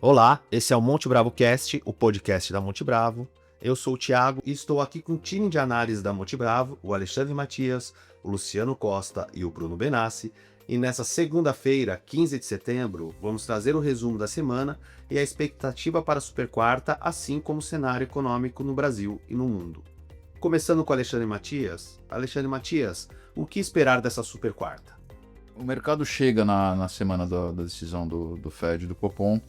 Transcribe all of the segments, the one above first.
Olá, esse é o Monte Bravo Cast, o podcast da Monte Bravo. Eu sou o Thiago e estou aqui com o time de análise da Monte Bravo, o Alexandre Matias, o Luciano Costa e o Bruno Benassi. E nessa segunda-feira, 15 de setembro, vamos trazer o resumo da semana e a expectativa para a Super Quarta, assim como o cenário econômico no Brasil e no mundo. Começando com o Alexandre Matias. Alexandre Matias, o que esperar dessa Super Quarta? O mercado chega na semana da decisão do Fed e do Copom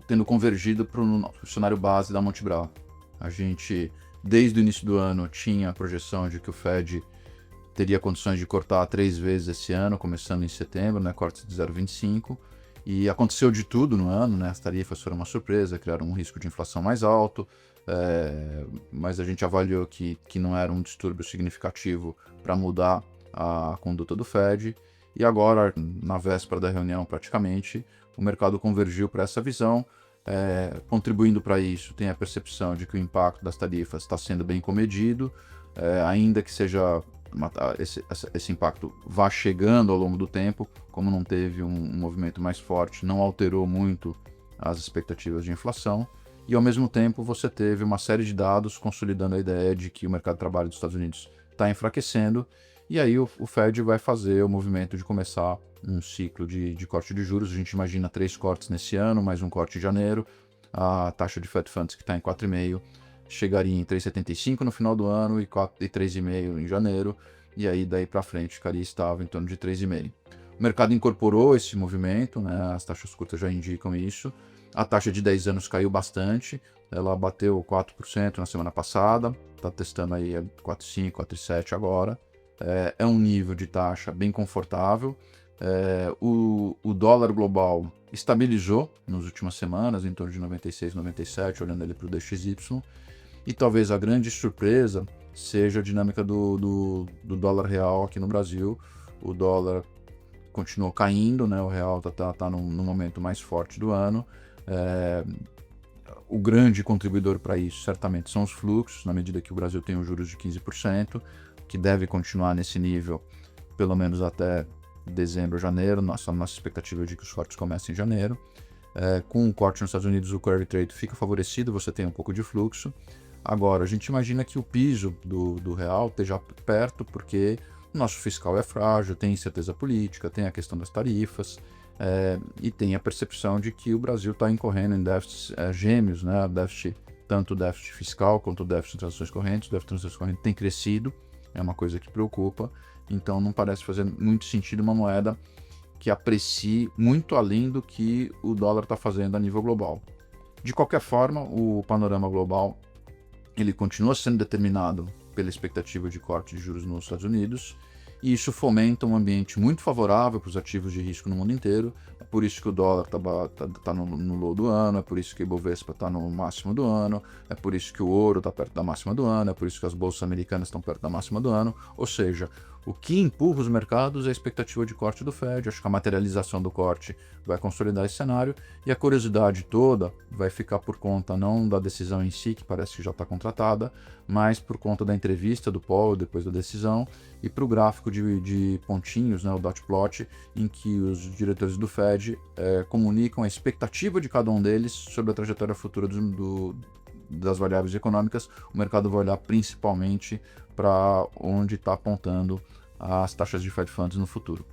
tendo convergido para o cenário base da Monte Bravo. A gente, desde o início do ano, tinha a projeção de que o Fed teria condições de cortar 3 vezes esse ano, começando em setembro, né, cortes de 0,25, e aconteceu de tudo no ano, né, as tarifas foram uma surpresa, criaram um risco de inflação mais alto, mas a gente avaliou que não era um distúrbio significativo para mudar a conduta do Fed, e agora, na véspera da reunião praticamente, o mercado convergiu para essa visão, contribuindo para isso, tem a percepção de que o impacto das tarifas está sendo bem comedido, ainda que seja esse impacto vá chegando ao longo do tempo, como não teve um movimento mais forte, não alterou muito as expectativas de inflação, e ao mesmo tempo você teve uma série de dados consolidando a ideia de que o mercado de trabalho dos Estados Unidos está enfraquecendo, e aí o Fed vai fazer o movimento de começar um ciclo de corte de juros. A gente imagina 3 cortes nesse ano, mais um corte em janeiro. A taxa de Fed Funds, que está em 4,5, chegaria em 3,75 no final do ano e 3,5 em janeiro. E aí daí para frente ficaria estável em torno de 3,5. O mercado incorporou esse movimento, né? As taxas curtas já indicam isso. A taxa de 10 anos caiu bastante, ela bateu 4% na semana passada, está testando aí 4,5, 4,7 agora. É um nível de taxa bem confortável. O dólar global estabilizou nas últimas semanas, em torno de 96, 97, olhando ele para o DXY. E talvez a grande surpresa seja a dinâmica do dólar real aqui no Brasil. O dólar continuou caindo, né? O real está no momento mais forte do ano. O grande contribuidor para isso certamente são os fluxos, na medida que o Brasil tem os juros de 15%, que deve continuar nesse nível pelo menos até dezembro, janeiro. Nossa expectativa é de que os cortes comecem em janeiro. Com o corte nos Estados Unidos, o carry trade fica favorecido, você tem um pouco de fluxo. Agora, a gente imagina que o piso do real esteja perto, porque o nosso fiscal é frágil, tem incerteza política, tem a questão das tarifas, e tem a percepção de que o Brasil está incorrendo em déficits gêmeos, né? Tanto o déficit fiscal quanto o déficit de transações correntes. O déficit de transações correntes tem crescido, é uma coisa que preocupa, então não parece fazer muito sentido uma moeda que aprecie muito além do que o dólar está fazendo a nível global. De qualquer forma, o panorama global ele continua sendo determinado pela expectativa de corte de juros nos Estados Unidos, e isso fomenta um ambiente muito favorável para os ativos de risco no mundo inteiro. É por isso que o dólar está no low do ano, é por isso que o Ibovespa está no máximo do ano, é por isso que o ouro está perto da máxima do ano, é por isso que as bolsas americanas estão perto da máxima do ano. Ou seja, o que empurra os mercados é a expectativa de corte do Fed. Acho que a materialização do corte vai consolidar esse cenário, e a curiosidade toda vai ficar por conta não da decisão em si, que parece que já está contratada, mas por conta da entrevista do Powell depois da decisão, e para o gráfico de pontinhos, né, o dot plot, em que os diretores do Fed comunicam a expectativa de cada um deles sobre a trajetória futura das variáveis econômicas. O mercado vai olhar principalmente para onde está apontando as taxas de Fed Funds no futuro.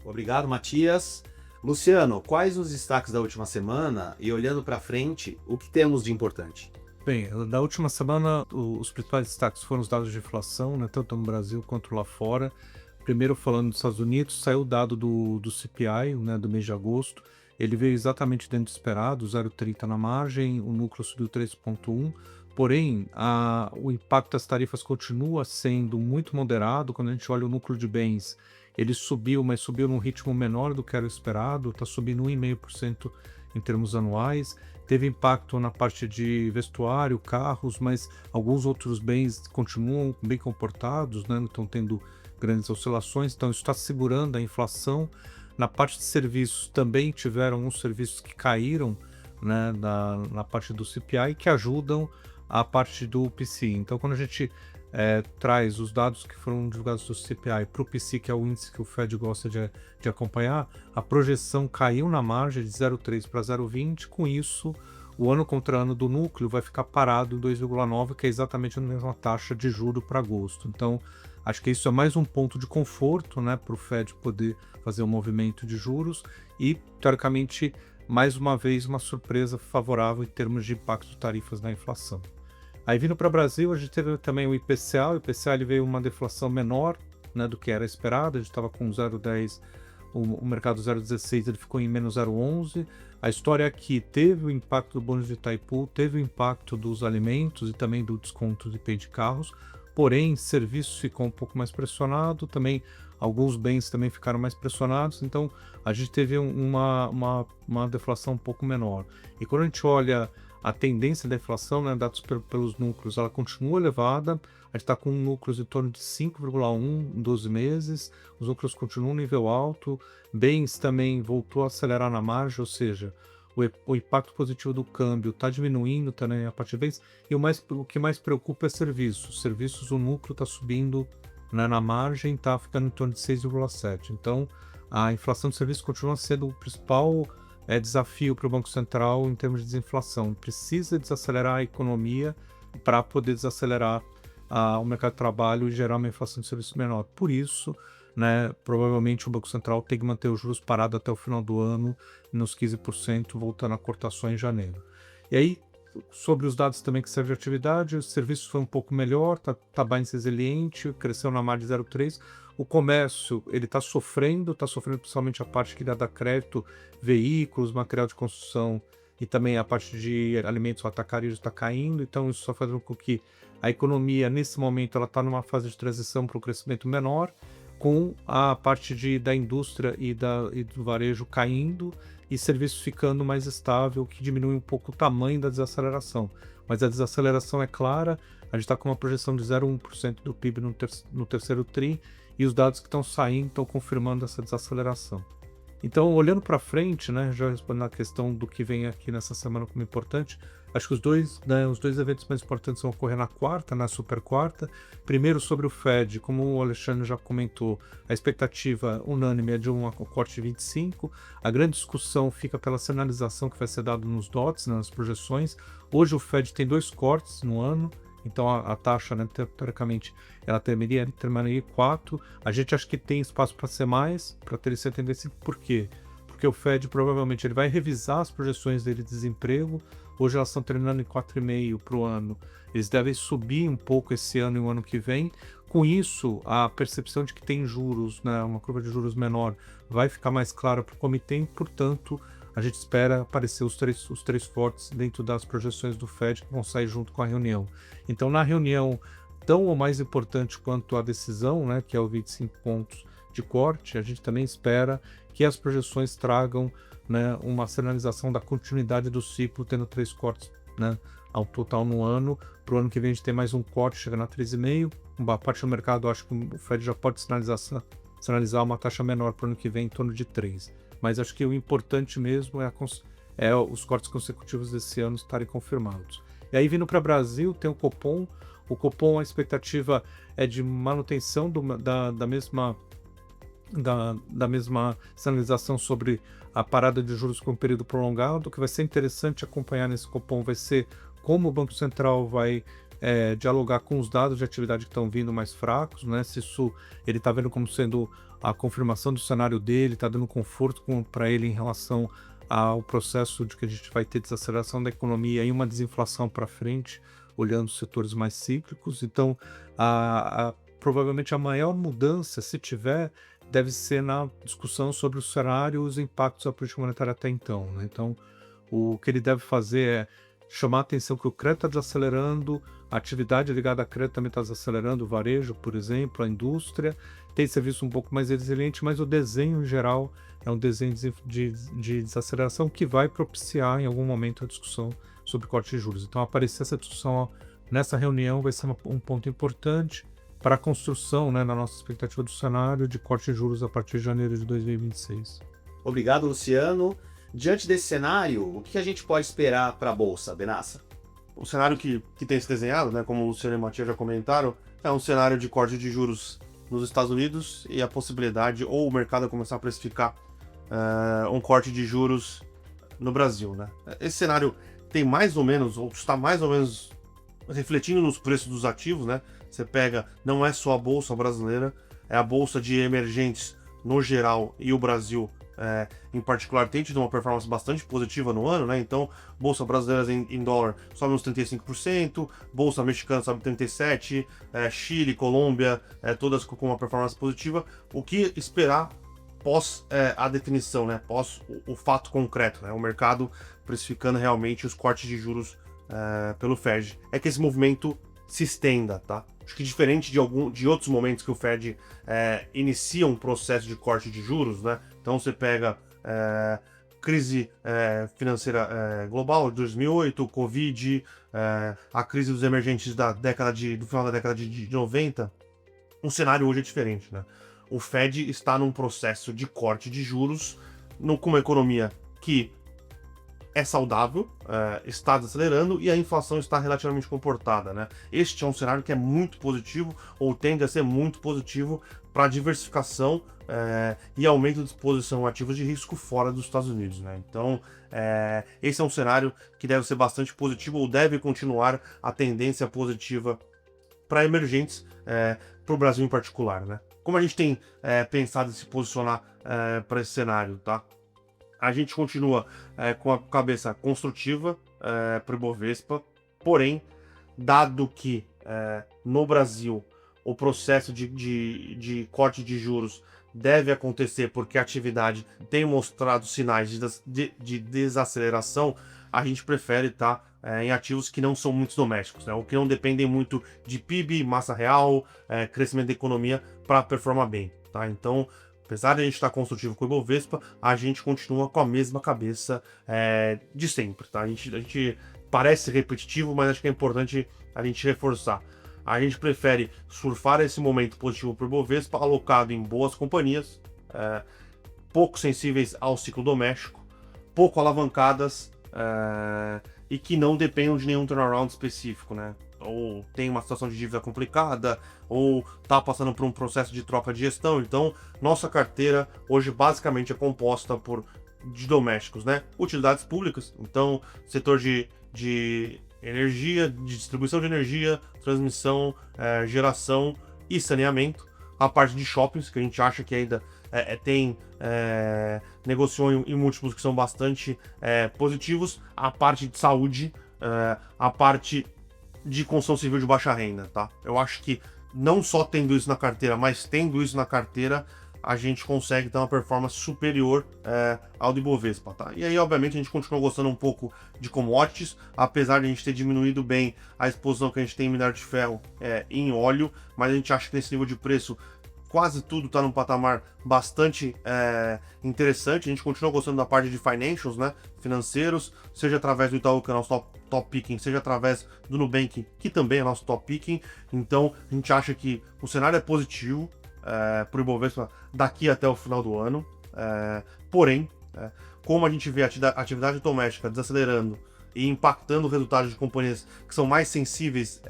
Obrigado, Matias. Luciano, quais os destaques da última semana e, olhando para frente, o que temos de importante? Bem, da última semana, os principais destaques foram os dados de inflação, né, tanto no Brasil quanto lá fora. Primeiro, falando dos Estados Unidos, saiu o dado do CPI, né, do mês de agosto. Ele veio exatamente dentro do esperado, 0,30 na margem, o núcleo subiu 3,1. Porém, o impacto das tarifas continua sendo muito moderado. Quando a gente olha o núcleo de bens, ele subiu, mas subiu num ritmo menor do que era o esperado, está subindo 1,5% em termos anuais. Teve impacto na parte de vestuário, carros, mas alguns outros bens continuam bem comportados, né? Não estão tendo grandes oscilações, então isso está segurando a inflação. Na parte de serviços também tiveram alguns serviços que caíram, né, na parte do CPI, que ajudam a parte do PCI. Então, quando a gente traz os dados que foram divulgados do CPI para o PCI, que é o índice que o Fed gosta de acompanhar, a projeção caiu na margem de 0,3 para 0,20, com isso o ano contra ano do núcleo vai ficar parado em 2,9, que é exatamente a mesma taxa de juro para agosto. Então, acho que isso é mais um ponto de conforto, né, para o Fed poder fazer um movimento de juros e, teoricamente, mais uma vez, uma surpresa favorável em termos de impacto de tarifas na inflação. Aí, vindo para o Brasil, a gente teve também o IPCA. O IPCA ele veio uma deflação menor, né, do que era esperado. A gente estava com 0,10, o mercado 0,16 ele ficou em menos 0,11. A história aqui teve o impacto do bônus de Itaipu, teve o impacto dos alimentos e também do desconto de IPI de carros. Porém, serviços ficou um pouco mais pressionado, também alguns bens também ficaram mais pressionados, então a gente teve uma deflação um pouco menor. E quando a gente olha a tendência da inflação, né, dados pelos núcleos, ela continua elevada, a gente está com núcleos em torno de 5,1 em 12 meses, os núcleos continuam no nível alto, bens também voltou a acelerar na margem, ou seja, o impacto positivo do câmbio está diminuindo também a partir de bens, e o que mais preocupa é serviços. Serviços, o núcleo está subindo, né, na margem, está ficando em torno de 6,7. Então, a inflação de serviços continua sendo o principal desafio para o Banco Central em termos de desinflação. Precisa desacelerar a economia para poder desacelerar o mercado de trabalho e gerar uma inflação de serviços menor. Por isso, né, provavelmente o Banco Central tem que manter os juros parados até o final do ano, nos 15%, voltando a cortar só em janeiro. E aí, sobre os dados também que serve de atividade, o serviço foi um pouco melhor, está mais resiliente, cresceu na margem de 0,3%. O comércio, ele está sofrendo principalmente a parte que dá crédito, veículos, material de construção e também a parte de alimentos atacadistas está caindo, então isso só faz com que a economia, nesse momento, ela está numa fase de transição para um crescimento menor, com a parte da indústria e do varejo caindo e serviços ficando mais estável, que diminui um pouco o tamanho da desaceleração. Mas a desaceleração é clara, a gente está com uma projeção de 0,1% do PIB no terceiro TRI, e os dados que estão saindo estão confirmando essa desaceleração. Então, olhando para frente, né, já respondendo a questão do que vem aqui nessa semana como importante, acho que os dois eventos mais importantes vão ocorrer na quarta, na super quarta. Primeiro, sobre o Fed, como o Alexandre já comentou, a expectativa unânime é de um corte de 25. A grande discussão fica pela sinalização que vai ser dada nos DOTs, nas projeções. Hoje o Fed tem 2 cortes no ano, então a taxa, né, teoricamente, ela terminaria em 4. A gente acha que tem espaço para ser mais, para ter essa tendência. Por quê? Porque o Fed provavelmente ele vai revisar as projeções dele de desemprego. Hoje elas estão terminando em 4,5 para o ano. Eles devem subir um pouco esse ano e o ano que vem. Com isso, a percepção de que tem juros, né, uma curva de juros menor, vai ficar mais clara para o comitê. Portanto, a gente espera aparecer os três fortes dentro das projeções do Fed que vão sair junto com a reunião. Então, na reunião, tão ou mais importante quanto a decisão, né, que é o 25 pontos de corte, a gente também espera que as projeções tragam, né, uma sinalização da continuidade do ciclo, tendo 3 cortes, né, ao total no ano. Para o ano que vem a gente tem mais um corte, chegando a 3,5. Uma parte do mercado, acho que o Fed já pode sinalizar uma taxa menor para o ano que vem, em torno de 3. Mas acho que o importante mesmo é os cortes consecutivos desse ano estarem confirmados. E aí, vindo para o Brasil, tem o Copom. O Copom, a expectativa é de manutenção da mesma sinalização sobre a parada de juros com um período prolongado. O que vai ser interessante acompanhar nesse Copom vai ser como o Banco Central vai dialogar com os dados de atividade que estão vindo mais fracos, né? Se isso ele está vendo como sendo a confirmação do cenário dele, está dando conforto para ele em relação ao processo de que a gente vai ter desaceleração da economia e uma desinflação para frente, olhando os setores mais cíclicos. Então, provavelmente a maior mudança, se tiver, deve ser na discussão sobre o cenário e os impactos da política monetária até então, né? Então, o que ele deve fazer é chamar a atenção que o crédito está desacelerando, a atividade ligada a crédito também está desacelerando, o varejo, por exemplo, a indústria, tem serviço um pouco mais resiliente, mas o desenho em geral é um desenho de desaceleração que vai propiciar em algum momento a discussão sobre corte de juros. Então, aparecer essa discussão nessa reunião vai ser um ponto importante para a construção, né, na nossa expectativa do cenário de corte de juros a partir de janeiro de 2026. Obrigado, Luciano. Diante desse cenário, o que a gente pode esperar para a Bolsa, Benassa? O cenário que tem se desenhado, né, como o Luciano e o Matias já comentaram, é um cenário de corte de juros nos Estados Unidos e a possibilidade, ou o mercado começar a precificar um corte de juros no Brasil, né? Esse cenário tem mais ou menos, ou está mais ou menos refletindo nos preços dos ativos, né? Você pega, não é só a bolsa brasileira, é a bolsa de emergentes no geral e o Brasil em particular tem tido uma performance bastante positiva no ano, né? Então, bolsa brasileira em dólar sobe uns 35%, bolsa mexicana sobe 37%, Chile, Colômbia, todas com uma performance positiva. O que esperar pós a definição, né? Pós o fato concreto, né? O mercado precificando realmente os cortes de juros pelo Fed. É que esse movimento se estenda, tá? Acho que diferente de outros momentos que o Fed inicia um processo de corte de juros, né? Então você pega crise financeira global de 2008, Covid, a crise dos emergentes do final da década de 90, o cenário hoje é diferente, né? O Fed está num processo de corte de juros com uma economia que é saudável, está desacelerando e a inflação está relativamente comportada, né? Este é um cenário que é muito positivo, ou tende a ser muito positivo para a diversificação e aumento de exposição a ativos de risco fora dos Estados Unidos, né? Então, esse é um cenário que deve ser bastante positivo, ou deve continuar a tendência positiva para emergentes, para o Brasil em particular, né? Como a gente tem pensado em se posicionar para esse cenário, tá? A gente continua com a cabeça construtiva para o Ibovespa, porém, dado que no Brasil o processo de corte de juros deve acontecer porque a atividade tem mostrado sinais de desaceleração, a gente prefere estar em ativos que não são muito domésticos, né? Ou que não dependem muito de PIB, massa real, crescimento da economia para performar bem, tá? Então, apesar de a gente estar construtivo com o Ibovespa, a gente continua com a mesma cabeça de sempre, tá? A gente parece repetitivo, mas acho que é importante a gente reforçar. A gente prefere surfar esse momento positivo para o Ibovespa alocado em boas companhias, pouco sensíveis ao ciclo doméstico, pouco alavancadas e que não dependam de nenhum turnaround específico, né? Ou tem uma situação de dívida complicada, ou está passando por um processo de troca de gestão. Então, nossa carteira hoje basicamente é composta de domésticos, né? Utilidades públicas, então setor de energia, de distribuição de energia, transmissão, geração e saneamento. A parte de shoppings, que a gente acha que ainda negociou em múltiplos que são bastante positivos. A parte de saúde, a parte de construção civil de baixa renda, tá? Eu acho que não só tendo isso na carteira, mas tendo isso na carteira, a gente consegue ter uma performance superior ao do Ibovespa, tá? E aí, obviamente, a gente continua gostando um pouco de commodities, apesar de a gente ter diminuído bem a exposição que a gente tem em minério de ferro e em óleo, mas a gente acha que nesse nível de preço quase tudo está num patamar bastante interessante. A gente continua gostando da parte de financials, né? Financeiros, seja através do Itaú, que é nosso top picking, seja através do Nubank, que também é nosso top picking. Então, a gente acha que o cenário é positivo para o Ibovespa daqui até o final do ano. Porém, como a gente vê a atividade doméstica desacelerando e impactando o resultado de companhias que são mais sensíveis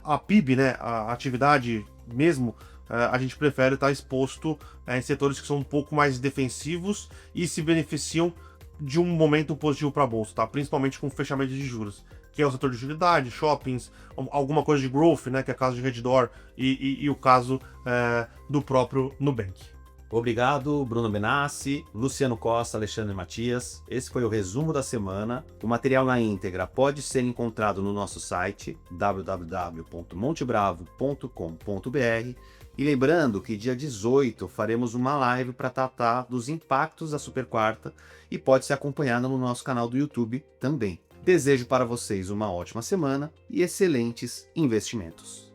a PIB, né? A atividade mesmo, a gente prefere estar exposto em setores que são um pouco mais defensivos e se beneficiam de um momento positivo para a bolsa, tá? Principalmente com o fechamento de juros, que é o setor de utilidade, shoppings, alguma coisa de growth, né? Que é o caso de Redditor e o caso do próprio Nubank. Obrigado, Bruno Benassi, Luciano Costa, Alexandre Matias. Esse foi o resumo da semana. O material na íntegra pode ser encontrado no nosso site www.montebravo.com.br. E lembrando que dia 18 faremos uma live para tratar dos impactos da Super Quarta e pode ser acompanhada no nosso canal do YouTube também. Desejo para vocês uma ótima semana e excelentes investimentos.